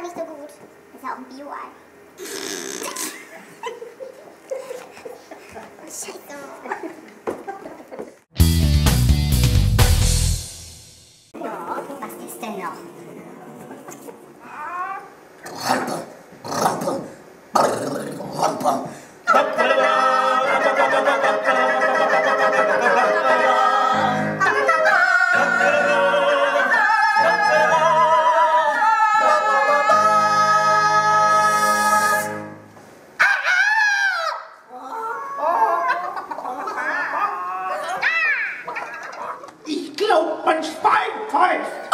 nicht so gut. Ist ja auch ein Bio-Ei. Scheiße. Was ist denn noch? Ich glaub, mein Schwein pfeift.